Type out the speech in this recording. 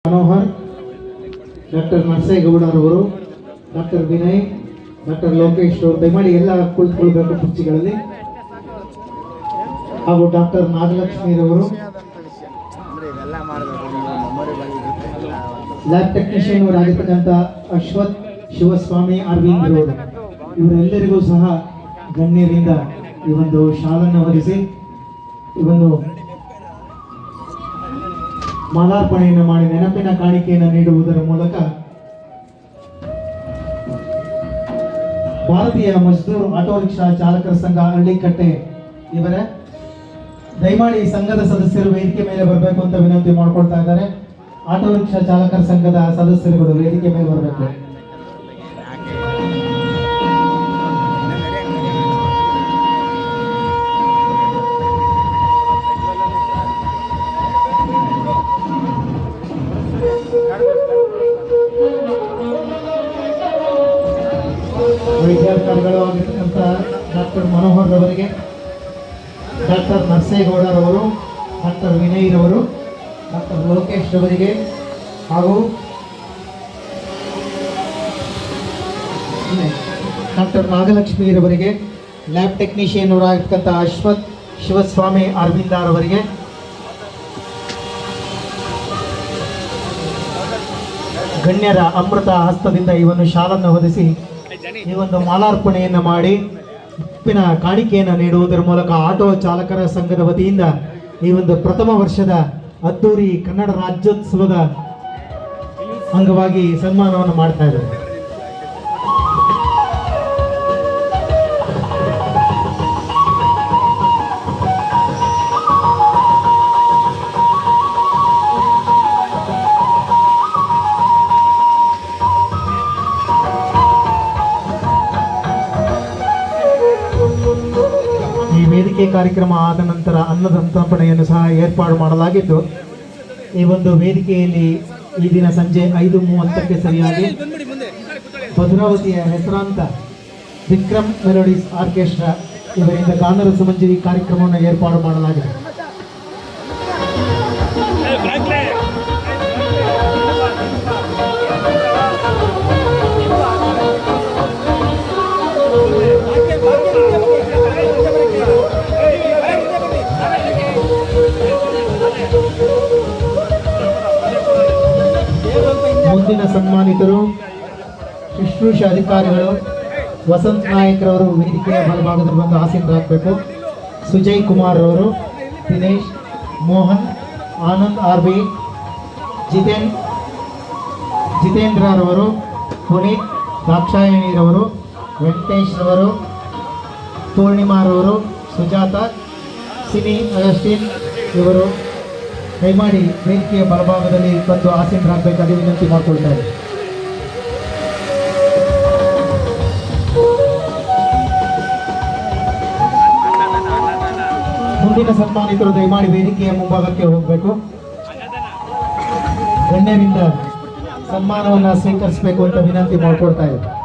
मनोहर, doctor नरसेगौडरವರು, doctor Vinay, doctor Lokesh दयमाಡಿ ಎಲ್ಲ ಕುಳಿತುಕೊಳ್ಳಬೇಕು ಕುರ್ಚಿಗಳಲ್ಲಿ ಹಾಗೂ ಡಾಕ್ಟರ್ ನಾಗಲಕ್ಷ್ಮಿರವರು, ಲ್ಯಾಬ್ ಟೆಕ್ನಿಷಿಯನ್ ಅವರಾಗಿರ್ತಕ್ಕಂಥ ಅಶ್ವಥ್ ಶಿವಸ್ವಾಮಿ ಅರವಿಂದ್ ರವರು ಇವರೆಲ್ಲರಿಗೂ ಸಹ ಗಣ್ಯರಿಂದ ಈ ಒಂದು ಶಾಲನ್ನು ಹೊರಿಸಿ ಈ ಒಂದು ಮಾಲಾರ್ಪಣೆಯನ್ನು ಮಾಡಿ ನೆನಪಿನ ಕಾಣಿಕೆಯನ್ನು ನೀಡುವುದರ ಮೂಲಕ ಭಾರತೀಯ ಮಜ್ದೂರ್ ಆಟೋ ರಿಕ್ಷಾ ಚಾಲಕರ ಸಂಘ ಹಳ್ಳಿಕಟ್ಟೆ ಇವರ ದಯಮಾಡಿ ಸಂಘದ ಸದಸ್ಯರು ವೇದಿಕೆ ಮೇಲೆ ಬರಬೇಕು ಅಂತ ವಿನಂತಿ ಮಾಡ್ಕೊಳ್ತಾ ಇದ್ದಾರೆ. ಆಟೋ ರಿಕ್ಷಾ ಚಾಲಕರ ಸಂಘದ ಸದಸ್ಯರುಗಳು ವೇದಿಕೆ ಮೇಲೆ ಬರಬೇಕು. ವೈದ್ಯಾಧಿಕಾರಿಗಳು ಆಗಿರ್ತಕ್ಕಂಥ ಡಾಕ್ಟರ್ ಮನೋಹರ್ ರವರಿಗೆ, ಡಾಕ್ಟರ್ ನರಸೇಗೌಡರವರು, ಡಾಕ್ಟರ್ ವಿನಯ್ ರವರು, ಡಾಕ್ಟರ್ ಲೋಕೇಶ್ ರವರಿಗೆ ಹಾಗೂ ಡಾಕ್ಟರ್ ನಾಗಲಕ್ಷ್ಮಿ ರವರಿಗೆ, ಲ್ಯಾಬ್ ಟೆಕ್ನಿಷಿಯನ್ ಅವರಾಗಿರ್ತಕ್ಕಂಥ ಅಶ್ವಥ್ ಶಿವಸ್ವಾಮಿ ಅರವಿಂದಾರ್ ಅವರಿಗೆ, ಗಣ್ಯರ ಅಮೃತ ಹಸ್ತದಿಂದ ಈ ಒಂದು ಶಾಲನ್ನು ಹೊದಿಸಿ ಈ ಒಂದು ಮಾಲಾರ್ಪಣೆಯನ್ನು ಮಾಡಿ ಉಪ್ಪಿನ ಕಾಣಿಕೆಯನ್ನು ನೀಡುವುದರ ಮೂಲಕ ಆಟೋ ಚಾಲಕರ ಸಂಘದ ವತಿಯಿಂದ ಈ ಒಂದು ಪ್ರಥಮ ವರ್ಷದ ಅದ್ದೂರಿ ಕನ್ನಡ ರಾಜ್ಯೋತ್ಸವದ ಅಂಗವಾಗಿ ಸನ್ಮಾನವನ್ನು ಮಾಡ್ತಾ ಇದ್ದಾರೆ. ವೇದಿಕೆ ಕಾರ್ಯಕ್ರಮ ಆದ ನಂತರ ಅನ್ನಸಂತರ್ಪಣೆಯನ್ನು ಸಹ ಏರ್ಪಾಡು ಮಾಡಲಾಗಿದ್ದು, ಈ ಒಂದು ವೇದಿಕೆಯಲ್ಲಿ ಈ ದಿನ ಸಂಜೆ 5:30ಕ್ಕೆ ಸರಿಯಾಗಿ ಭದ್ರಾವತಿಯ ಹೆಸರಾಂತ ವಿಕ್ರಮ್ ಮೆಲೋಡಿಸ್ ಆರ್ಕೆಸ್ಟ್ರಾ ಇವರಿಂದ ಗಾನರಸ ಮಂಜರಿ ಕಾರ್ಯಕ್ರಮವನ್ನು ಏರ್ಪಾಡು ಮಾಡಲಾಗಿದೆ. ಮುಂದಿನ ಸನ್ಮಾನಿತರು ಶುಶ್ರೂಷ ಅಧಿಕಾರಿಗಳು ವಸಂತ್ ನಾಯಕರವರು ವೇದಿಕೆಯ ಬಲಭಾಗದಲ್ಲಿ ಬಂದು ಆಸೀನರಾಗಬೇಕು. ಸುಜಯ್ ಕುಮಾರ್ ಅವರು, ದಿನೇಶ್, ಮೋಹನ್, ಆನಂದ್ ಆರ್ಬಿ, ಜಿತೇಂದ್ರರವರು, ಪುನೀತ್, ದಾಕ್ಷಾಯಣಿರವರು, ವೆಂಕಟೇಶ್ ರವರು, ಪೂರ್ಣಿಮಾರವರು, ಸುಜಾತ, ಸಿನಿ ಅಗಸ್ಟಿನ್ ಇವರು ದಯಮಾಡಿ ವೇದಿಕೆಯ ಬಲಭಾಗದಲ್ಲಿ ಬಂದು ಆಸೀನರಾಗಬೇಕಾಗಿ ವಿನಂತಿ ಮಾಡಿಕೊಳ್ತಾರೆ. ಮುಂದಿನ ಸನ್ಮಾನಿತರು ದಯಮಾಡಿ ವೇದಿಕೆಯ ಮುಂಭಾಗಕ್ಕೆ ಹೋಗಬೇಕು. ಗಣ್ಯರಿಂದ ಸನ್ಮಾನವನ್ನು ಸ್ವೀಕರಿಸಬೇಕು ಅಂತ ವಿನಂತಿ ಮಾಡಿಕೊಳ್ತಾ ಇದ್ದಾರೆ.